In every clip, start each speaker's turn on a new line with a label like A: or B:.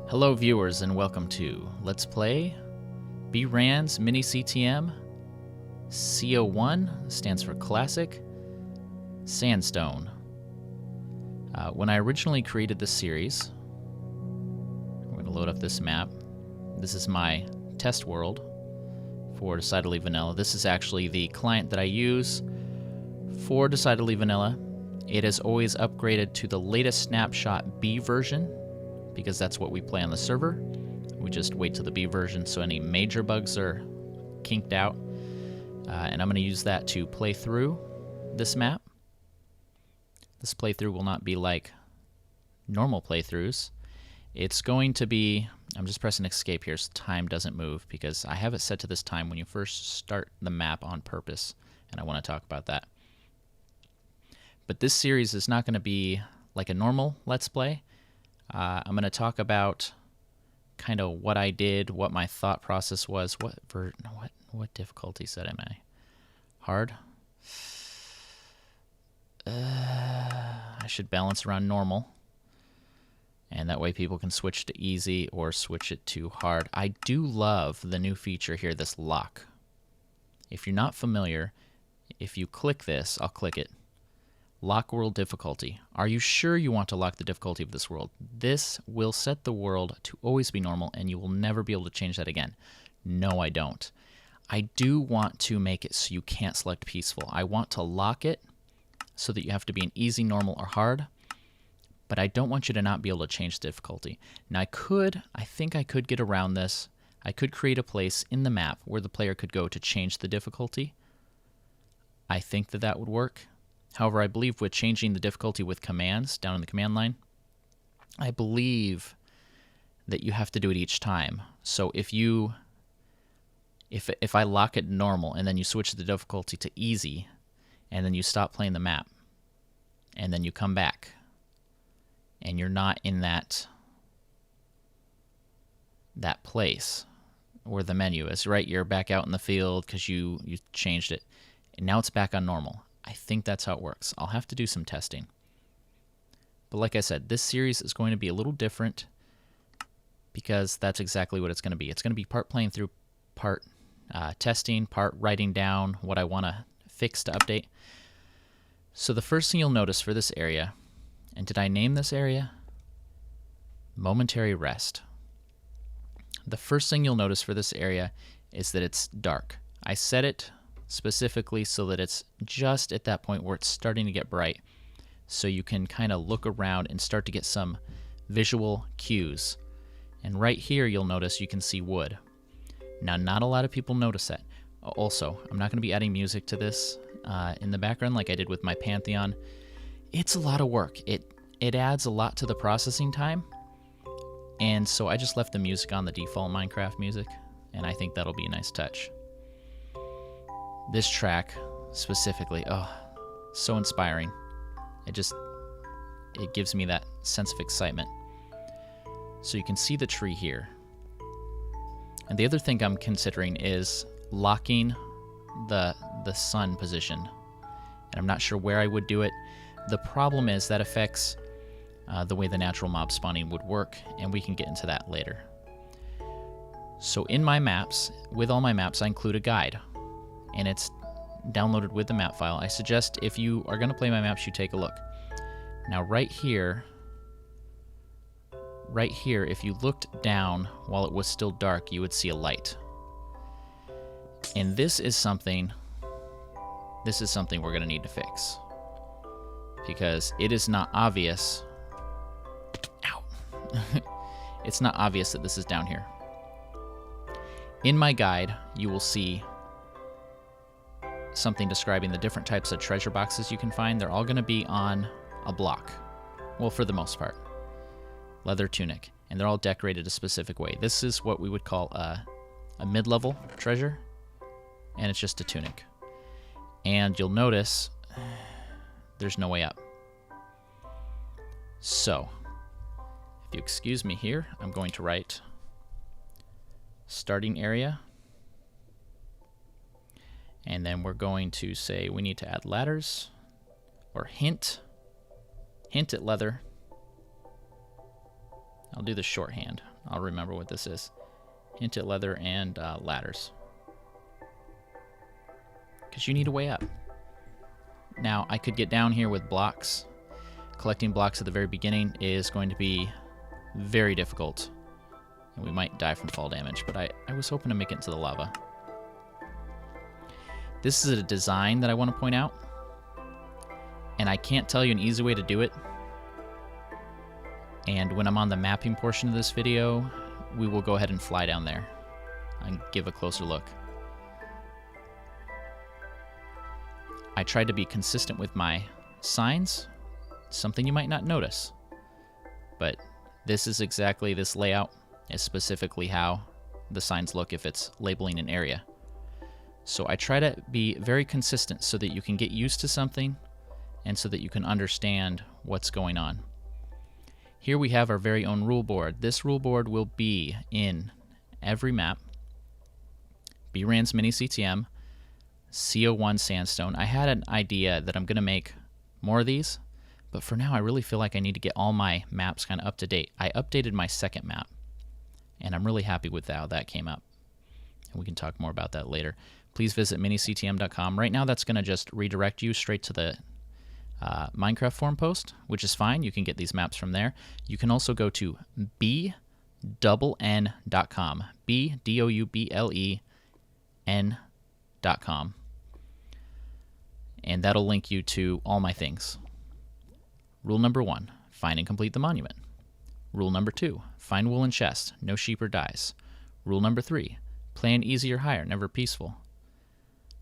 A: Hello viewers and welcome to Let's Play bRanN's MiniCTM CO1, stands for Classic, Sandstone. When I originally created this series, I'm going to load up this map. This is my test world for Decidedly Vanilla. This is actually the client that I use for Decidedly Vanilla. It has always upgraded to the latest snapshot B version, because that's what we play on the server. We just wait till the B version so any major bugs are kinked out. And I'm going to use that to play through this map. This playthrough will not be like normal playthroughs. It's going to be, I'm just pressing escape here so time doesn't move, because I have it set to this time when you first start the map on purpose, and I want to talk about that. But this series is not going to be like a normal Let's Play. I'm going to talk about kind of what I did, what my thought process was. What difficulty set am I? Hard? I should balance around normal, and that way people can switch to easy or switch it to hard. I do love the new feature here, this lock. If you're not familiar, if you click this, I'll click it. Lock world difficulty. Are you sure you want to lock the difficulty of this world? This will set the world to always be normal, and you will never be able to change that again. No, I don't. I do want to make it so you can't select peaceful. I want to lock it so that you have to be an easy, normal, or hard, but I don't want you to not be able to change the difficulty. Now I think I could get around this. I could create a place in the map where the player could go to change the difficulty. I think that that would work. However, I believe with changing the difficulty with commands down in the command line, I believe that you have to do it each time. So if I lock it normal and then you switch the difficulty to easy, and then you stop playing the map, and then you come back, and you're not in that place where the menu is, right? You're back out in the field because you changed it, and now it's back on normal. I think that's how it works. I'll have to do some testing. But like I said, this series is going to be a little different because that's exactly what it's going to be. It's going to be part playing through, part testing, part writing down what I want to fix to update. So the first thing you'll notice for this area, and did I name this area? Momentary rest. The first thing you'll notice for this area is that it's dark. I set it specifically so that it's just at that point where it's starting to get bright, so you can kind of look around and start to get some visual cues. And right here you'll notice you can see wood. Now, not a lot of people notice that. Also, I'm not going to be adding music to this in the background like I did with my Pantheon. It's a lot of work. It adds a lot to the processing time, and so I just left the music on the default Minecraft music, and I think that'll be a nice touch. This track specifically, oh, so inspiring. It gives me that sense of excitement. So you can see the tree here. And the other thing I'm considering is locking the sun position. And I'm not sure where I would do it. The problem is that affects the way the natural mob spawning would work, and we can get into that later. So in my maps, with all my maps, I include a guide, and it's downloaded with the map file. I suggest if you are going to play my maps, you take a look. Now right here, if you looked down while it was still dark, you would see a light. And this is something we're going to need to fix, because it is not obvious. Ow. It's not obvious that this is down here. In my guide, you will see something describing the different types of treasure boxes you can find. They're all going to be on a block. Well, for the most part. Leather tunic. And they're all decorated a specific way. This is what we would call a mid-level treasure. And it's just a tunic. And you'll notice there's no way up. So, if you excuse me here, I'm going to write starting area. And then we're going to say we need to add ladders, or hint at leather. I'll do the shorthand. I'll remember what this is. Hint at leather and ladders. Because you need a way up. Now, I could get down here with blocks. Collecting blocks at the very beginning is going to be very difficult. And we might die from fall damage, but I was hoping to make it into the lava. This is a design that I want to point out. And I can't tell you an easy way to do it. And when I'm on the mapping portion of this video, we will go ahead and fly down there and give a closer look. I tried to be consistent with my signs, something you might not notice. But this is exactly, this layout is specifically how the signs look if it's labeling an area. So I try to be very consistent so that you can get used to something and so that you can understand what's going on. Here we have our very own rule board. This rule board will be in every map. bRanN's MiniCTM C01 Sandstone. I had an idea that I'm going to make more of these, but for now I really feel like I need to get all my maps kind of up to date. I updated my second map, and I'm really happy with how that came up. And we can talk more about that later. Please visit minictm.com. Right now that's going to just redirect you straight to the Minecraft forum post, which is fine. You can get these maps from there. You can also go to bRanN.com. bDoublen.com. And that'll link you to all my things. Rule number 1, find and complete the monument. Rule number 2, find woolen chest, no sheep or dies. Rule number 3, plan easy or higher, never peaceful.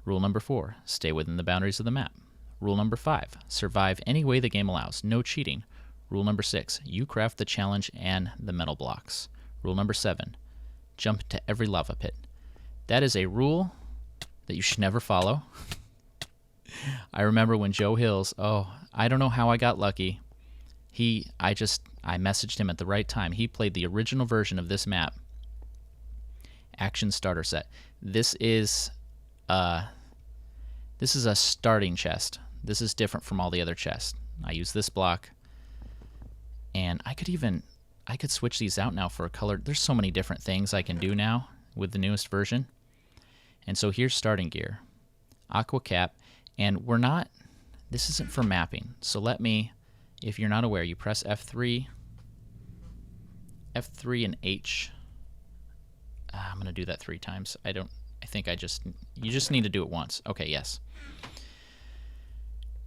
A: Rule number 4, stay within the boundaries of the map. Rule number 5, survive any way the game allows, no cheating. Rule number 6, you craft the challenge and the metal blocks. Rule number 7, jump into every lava pit. That is a rule that you should never follow. I remember when Joe Hills, I don't know how I got lucky. I messaged him at the right time. He played the original version of this map. Action starter set. This is a starting chest. This is different from all the other chests. I use this block, and I could switch these out now for a color. There's so many different things I can do now with the newest version. And so here's starting gear. Aqua cap, and this isn't for mapping. So if you're not aware, you press F3 and H. I'm going to do that 3 times. You just need to do it once. Okay, yes.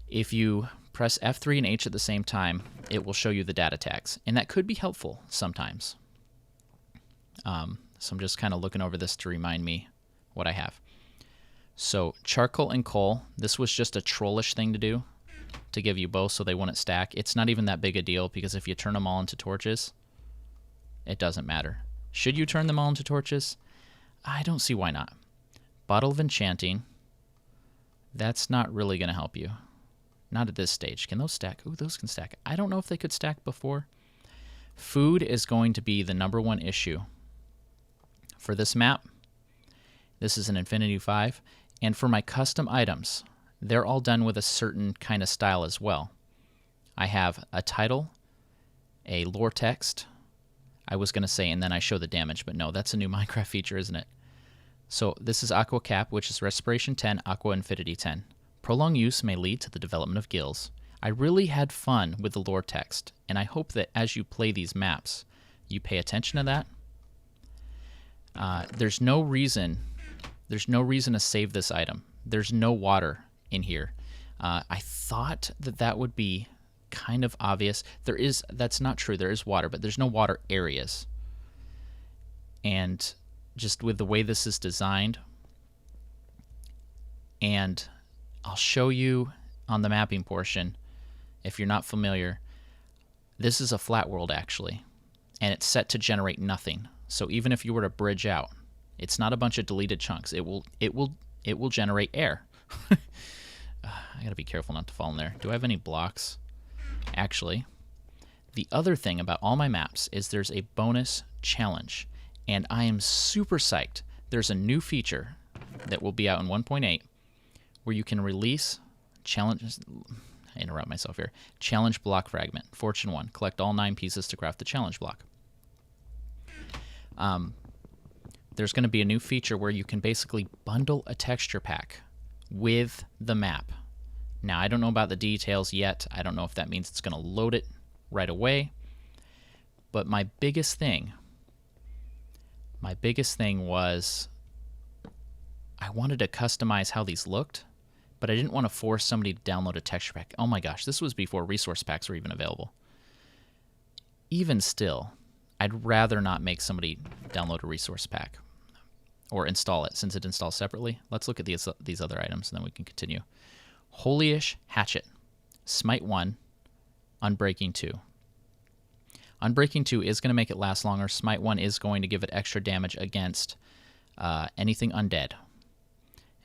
A: If you press F3 and H at the same time, it will show you the data tags, and that could be helpful sometimes. So I'm just kind of looking over this to remind me what I have. So charcoal and coal, this was just a trollish thing to do, to give you both so they wouldn't stack. It's not even that big a deal, because if you turn them all into torches, it doesn't matter. Should you turn them all into torches? I don't see why not. Bottle of enchanting, that's not really going to help you. Not at this stage. Can those stack? Ooh, those can stack. I don't know if they could stack before. Food is going to be the #1 issue for this map. This is an Infinity 5. And for my custom items, they're all done with a certain kind of style as well. I have a title, a lore text, I was going to say, and then I show the damage, but no, that's a new Minecraft feature, isn't it? So this is Aqua Cap, which is Respiration 10, Aqua Infinity 10. Prolonged use may lead to the development of gills. I really had fun with the lore text, and I hope that as you play these maps, you pay attention to that. There's no reason to save this item. There's no water in here. I thought that would be kind of obvious. That's not true. There is water, but there's no water areas. And just with the way this is designed, and I'll show you on the mapping portion, if you're not familiar, this is a flat world actually, and it's set to generate nothing. So even if you were to bridge out, it's not a bunch of deleted chunks. It will generate air. I gotta be careful not to fall in there. Do I have any blocks? Actually, the other thing about all my maps is there's a bonus challenge, and I am super psyched. There's a new feature that will be out in 1.8 where you can release challenges. I interrupt myself here. Challenge block fragment, Fortune 1. Collect all 9 pieces to craft the challenge block. there's going to be a new feature where you can basically bundle a texture pack with the map. Now, I don't know about the details yet. I don't know if that means it's going to load it right away. But my biggest thing was I wanted to customize how these looked, but I didn't want to force somebody to download a texture pack. Oh my gosh, this was before resource packs were even available. Even still, I'd rather not make somebody download a resource pack or install it, since it installs separately. Let's look at these other items, and then we can continue. Holyish Hatchet, Smite 1, Unbreaking 2. Unbreaking 2 is going to make it last longer. Smite 1 is going to give it extra damage against anything undead.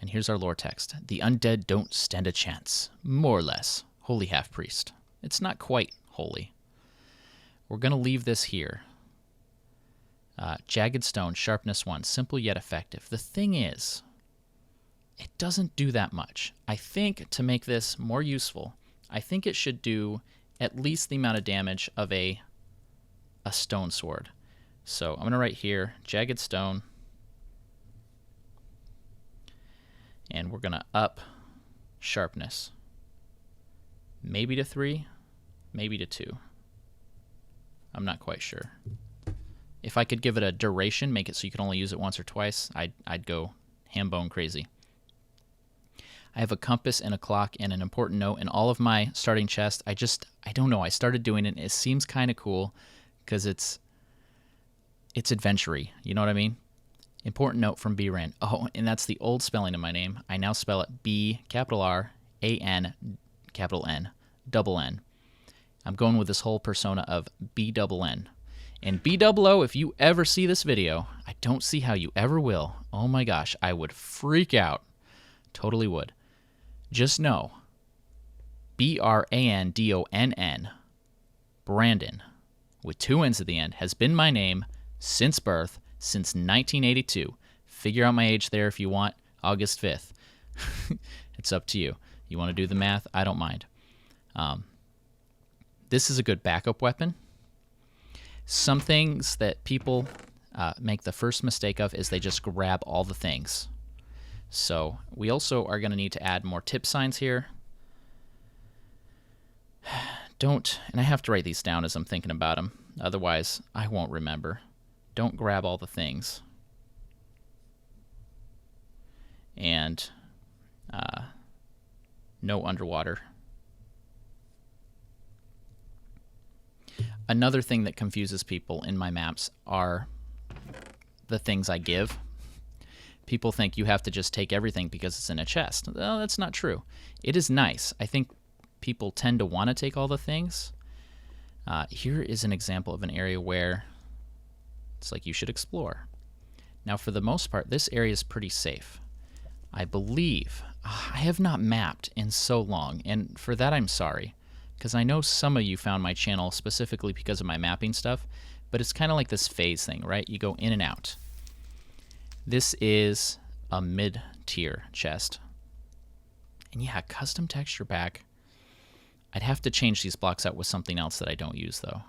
A: And here's our lore text. The undead don't stand a chance, more or less. Holy Half-Priest. It's not quite holy. We're going to leave this here. Jagged Stone, Sharpness 1, simple yet effective. The thing is, it doesn't do that much. I think to make this more useful, I think it should do at least the amount of damage of a stone sword. So I'm going to write here, Jagged Stone, and we're going to up Sharpness. Maybe to 3, maybe to 2. I'm not quite sure. If I could give it a duration, make it so you can only use it once or twice, I'd go ham-bone crazy. I have a compass and a clock and an important note in all of my starting chest. I don't know. I started doing it. It seems kind of cool because it's adventure-y. You know what I mean? Important note from bRanN. Oh, and that's the old spelling of my name. I now spell it B, capital R, A-N, capital N, double N. I'm going with this whole persona of B-double-N. And B-double-O, if you ever see this video, I don't see how you ever will. Oh my gosh, I would freak out. Totally would. Just know, B-R-A-N-D-O-N-N, Brandon, with 2 N's at the end, has been my name since birth, since 1982. Figure out my age there if you want. August 5th. It's up to you. You want to do the math? I don't mind. This is a good backup weapon. Some things that people make the first mistake of is they just grab all the things. So we also are going to need to add more tip signs here. And I have to write these down as I'm thinking about them. Otherwise, I won't remember. Don't grab all the things. And no underwater. Another thing that confuses people in my maps are the things I give. People think you have to just take everything because it's in a chest. Well, that's not true. It is nice. I think people tend to want to take all the things. Here is an example of an area where it's like you should explore. Now, for the most part, this area is pretty safe. I believe. I have not mapped in so long, and for that I'm sorry, because I know some of you found my channel specifically because of my mapping stuff, but it's kind of like this phase thing, right? You go in and out. This is a mid-tier chest. And yeah, custom texture pack. I'd have to change these blocks out with something else that I don't use, though.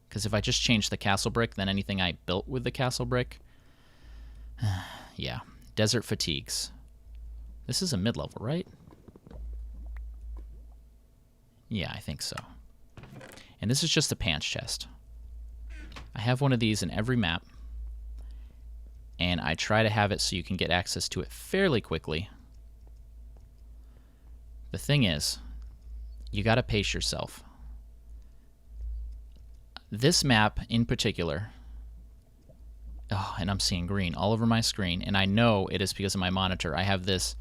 A: Because if I just change the castle brick, then anything I built with the castle brick... yeah. Desert Fatigues. This is a mid-level, right? Yeah, I think so. And this is just a pants chest. I have one of these in every map. And I try to have it so you can get access to it fairly quickly. The thing is, you got to pace yourself. This map in particular, oh, and I'm seeing green all over my screen, and I know it is because of my monitor. I have this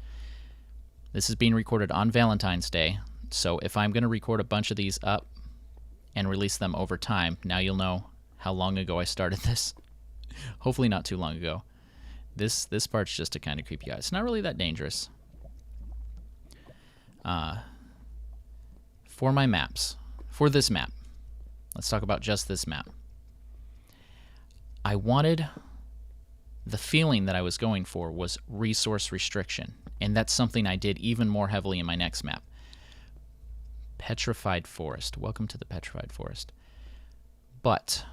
A: is being recorded on Valentine's Day, so if I'm going to record a bunch of these up and release them over time, now you'll know how long ago I started this. Hopefully not too long ago. This part's just to kind of creep you out. It's not really that dangerous. For my maps, for this map, let's talk about just this map. I wanted, the feeling that I was going for was resource restriction, and that's something I did even more heavily in my next map. Petrified Forest. Welcome to the Petrified Forest. But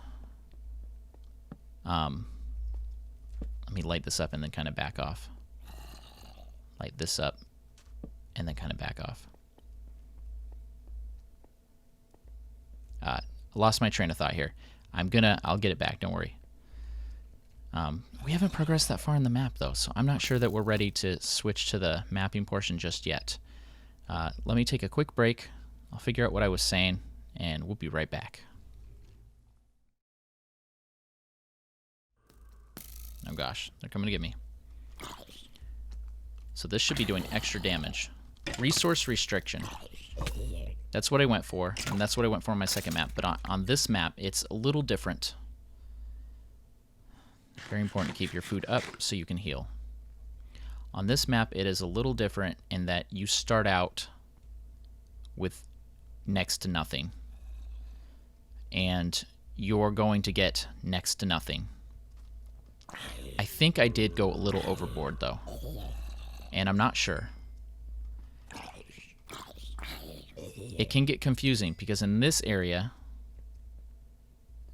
A: Let me light this up and then kind of back off. Light this up and then kind of back off. I lost my train of thought here. I'll get it back, don't worry. We haven't progressed that far in the map though, so I'm not sure that we're ready to switch to the mapping portion just yet. Let me take a quick break. I'll figure out what I was saying, and we'll be right back. Oh gosh, they're coming to get me. So this should be doing extra damage. Resource restriction. That's what I went for, and that's what I went for on my second map. But on this map, it's a little different. Very important to keep your food up so you can heal. On this map, it is a little different in that you start out with next to nothing. And you're going to get next to nothing. I think I did go a little overboard, though. And I'm not sure. It can get confusing because in this area,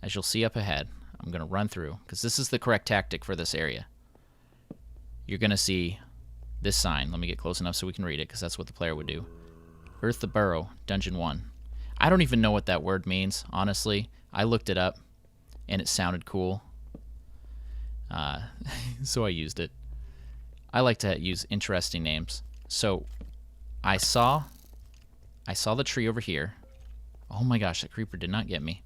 A: as you'll see up ahead, I'm going to run through because this is the correct tactic for this area. You're going to see this sign. Let me get close enough so we can read it because that's what the player would do. Earth the Burrow, Dungeon 1. I don't even know what that word means, honestly. I looked it up and it sounded cool. So I used it. I like to use interesting names. So I saw the tree over here. Oh my gosh, that creeper did not get me.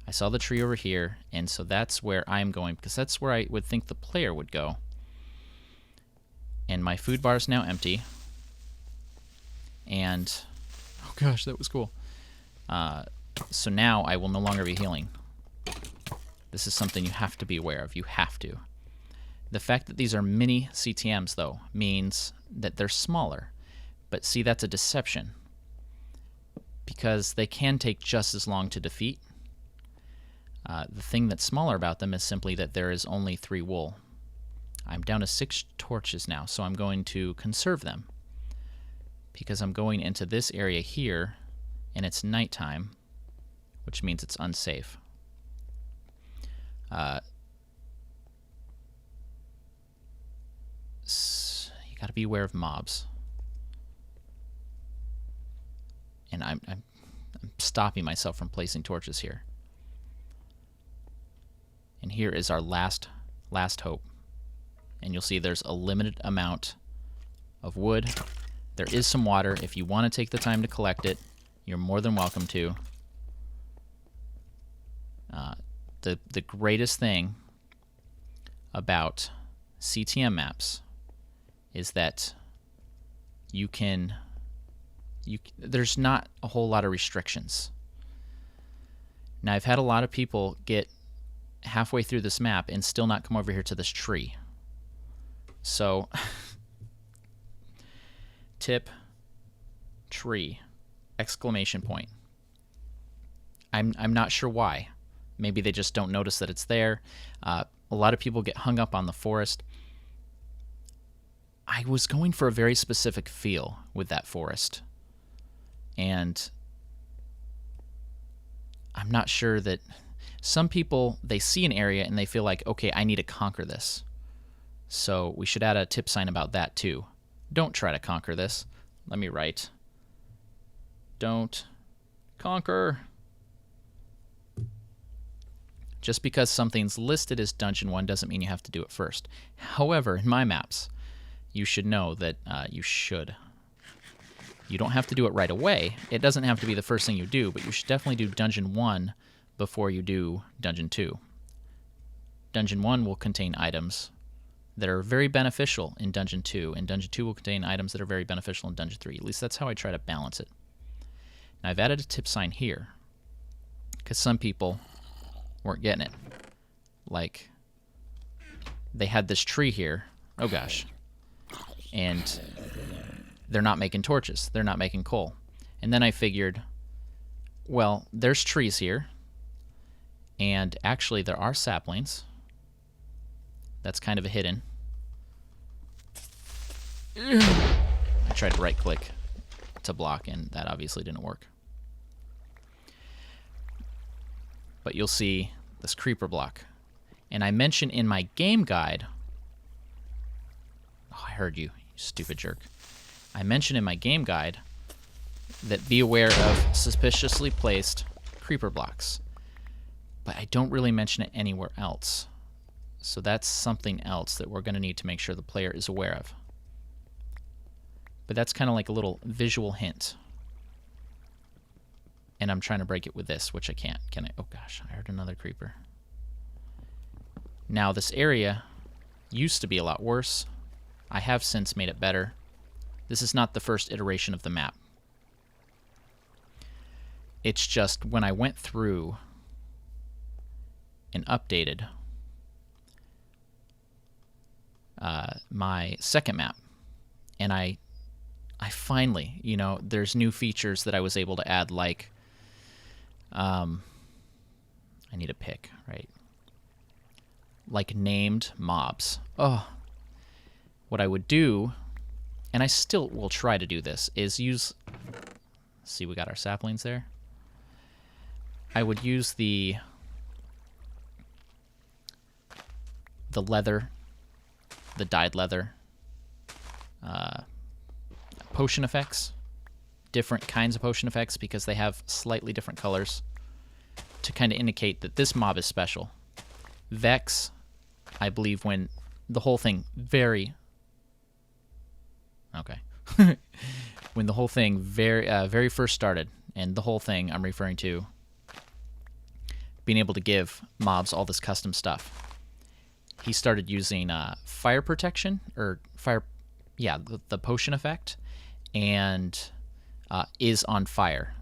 A: I saw the tree over here, and so that's where I'm going, because that's where I would think the player would go. And my food bar is now empty. And, oh gosh, that was cool. So now I will no longer be healing. This is something you have to be aware of. You have to. The fact that these are mini CTMs, though, means that they're smaller. But see, that's a deception. Because they can take just as long to defeat. The thing that's smaller about them is simply that there is only 3 wool. I'm down to 6 torches now, so I'm going to conserve them. Because I'm going into this area here, and it's nighttime, which means it's unsafe. You gotta be aware of mobs. And I'm stopping myself from placing torches here. And here is our last hope. And you'll see there's a limited amount of wood. There is some water. If you want to take the time to collect it, you're more than welcome to. The greatest thing about CTM maps is that there's not a whole lot of restrictions. Now, I've had a lot of people get halfway through this map and still not come over here to this tree. So, tip, tree, exclamation point. I'm not sure why. Maybe they just don't notice that it's there. A lot of people get hung up on the forest. I was going for a very specific feel with that forest. And I'm not sure that some people, they see an area and they feel like, okay, I need to conquer this. So we should add a tip sign about that too. Don't try to conquer this. Let me write. Don't conquer. Just because something's listed as Dungeon 1 doesn't mean you have to do it first. However, in my maps, you should know that you should. You don't have to do it right away. It doesn't have to be the first thing you do, but you should definitely do Dungeon 1 before you do Dungeon 2. Dungeon 1 will contain items that are very beneficial in Dungeon 2, and Dungeon 2 will contain items that are very beneficial in Dungeon 3. At least that's how I try to balance it. Now, I've added a tip sign here, because some people weren't getting it. Like, they had this tree here. Oh gosh. And they're not making torches. They're not making coal. And then I figured, well, there's trees here. And actually there are saplings. That's kind of a hidden. I tried to right click to block and that obviously didn't work. But you'll see this creeper block. And I mention in my game guide Oh, I heard you, you stupid jerk. I mentioned in my game guide that be aware of suspiciously placed creeper blocks, but I don't really mention it anywhere else. So that's something else that we're going to need to make sure the player is aware of. But that's kind of like a little visual hint. And I'm trying to break it with this, which I can't. Can I? Oh gosh, I heard another creeper. Now this area used to be a lot worse. I have since made it better. This is not the first iteration of the map. It's just when I went through and updated my second map, and I finally, you know, there's new features that I was able to add, like I need a pick, right? Like named mobs. Oh, what I would do, and I still will try to do this, is use, see, we got our saplings there. I would use the leather, the dyed leather, potion effects, different kinds of potion effects, because they have slightly different colors to kind of indicate that this mob is special. Vex, I believe, when the whole thing very when the whole thing very first started, and the whole thing I'm referring to being able to give mobs all this custom stuff. He started using fire protection, or fire, yeah, the potion effect, and is on fire.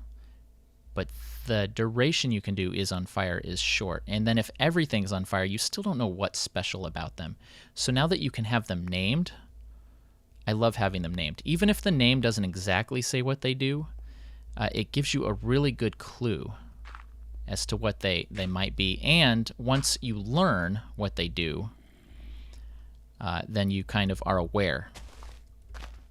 A: But the duration you can do is on fire is short. And then if everything's on fire, you still don't know what's special about them. So now that you can have them named, I love having them named. Even if the name doesn't exactly say what they do, it gives you a really good clue as to what they might be. And once you learn what they do, then you kind of are aware.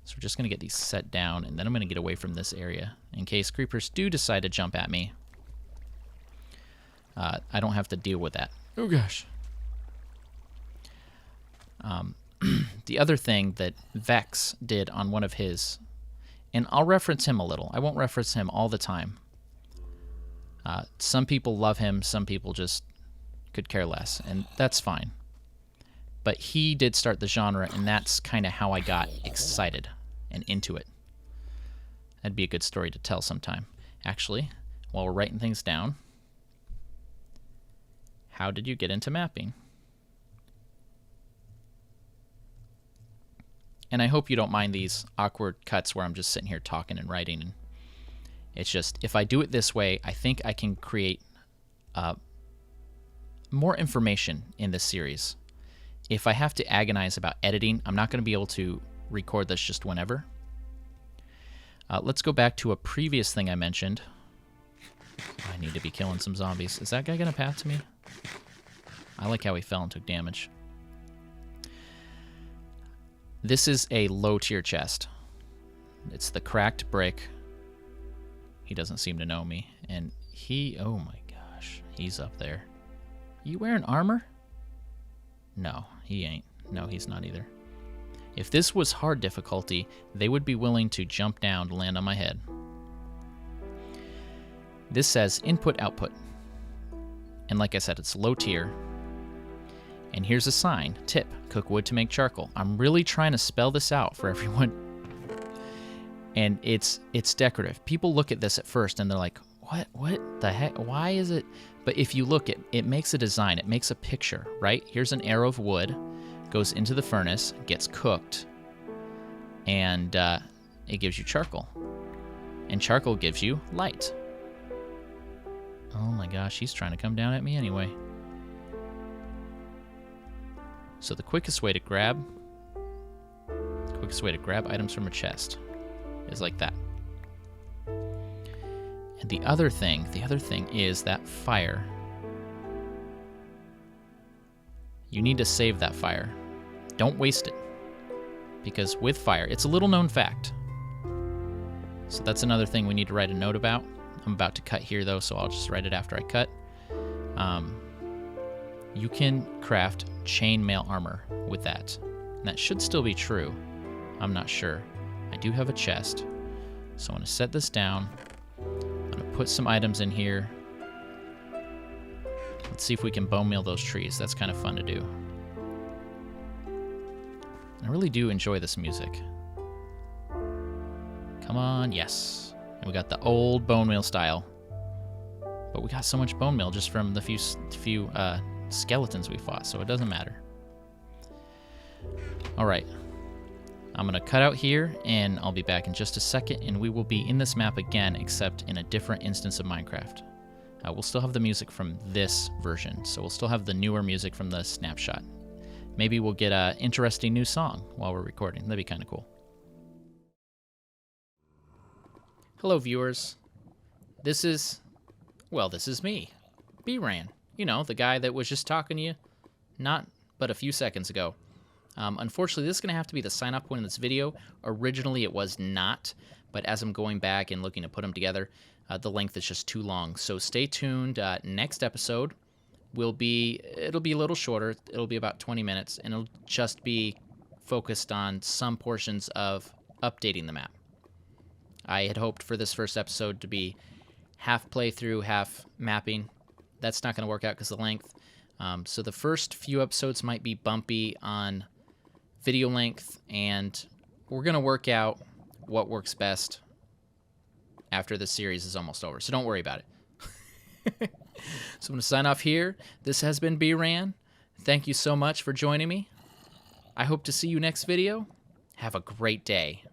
A: So we're just going to get these set down, and then I'm going to get away from this area in case creepers do decide to jump at me. I don't have to deal with that. Oh gosh. The other thing that Vex did on one of his, and I'll reference him a little. I won't reference him all the time. Some people love him, some people just could care less, and that's fine. But he did start the genre, and that's kind of how I got excited and into it. That'd be a good story to tell sometime. Actually, while we're writing things down, how did you get into mapping? And I hope you don't mind these awkward cuts where I'm just sitting here talking and writing. And it's just, if I do it this way, I think I can create more information in this series. If I have to agonize about editing, I'm not going to be able to record this just whenever. Let's go back to a previous thing I mentioned. I need to be killing some zombies. Is that guy going to path to me? I like how he fell and took damage. This is a low-tier chest. It's the cracked brick. He doesn't seem to know me. And he... oh my gosh. He's up there. You wearing armor? No, he ain't. No, he's not either. If this was hard difficulty, they would be willing to jump down to land on my head. This says input output. And like I said, it's low tier. And here's a sign. Tip, cook wood to make charcoal. I'm really trying to spell this out for everyone. And it's decorative. People look at this at first and they're like, what the heck? Why is it? But if you look at it, makes a design. It makes a picture, right? Here's an arrow of wood, goes into the furnace, gets cooked, and it gives you charcoal. And charcoal gives you light. Oh my gosh, he's trying to come down at me anyway. So the quickest way to grab items from a chest is like that. And the other thing is that fire. You need to save that fire. Don't waste it. Because with fire, it's a little known fact. So that's another thing we need to write a note about. I'm about to cut here though, so I'll just write it after I cut. You can craft chainmail armor with that. And that should still be true. I'm not sure. I do have a chest. So I'm going to set this down. I'm going to put some items in here. Let's see if we can bone meal those trees. That's kind of fun to do. I really do enjoy this music. Come on, yes. And we got the old bone meal style. But we got so much bone meal just from the few skeletons we fought, so it doesn't matter. All right. I'm going to cut out here, and I'll be back in just a second, and we will be in this map again, except in a different instance of Minecraft. We'll still have the music from this version, so we'll still have the newer music from the snapshot. Maybe we'll get an interesting new song while we're recording. That'd be kind of cool. Hello, viewers. This is me, bRanN. You know, the guy that was just talking to you not but a few seconds ago. Unfortunately, this is going to have to be the sign-off point in this video. Originally, it was not, but as I'm going back and looking to put them together, the length is just too long. So stay tuned. Next episode it'll be a little shorter. It'll be about 20 minutes, and it'll just be focused on some portions of updating the map. I had hoped for this first episode to be half playthrough, half mapping. That's not going to work out because of the length. So the first few episodes might be bumpy on video length, and we're going to work out what works best after the series is almost over. So don't worry about it. So I'm going to sign off here. This has been bRanN. Thank you so much for joining me. I hope to see you next video. Have a great day.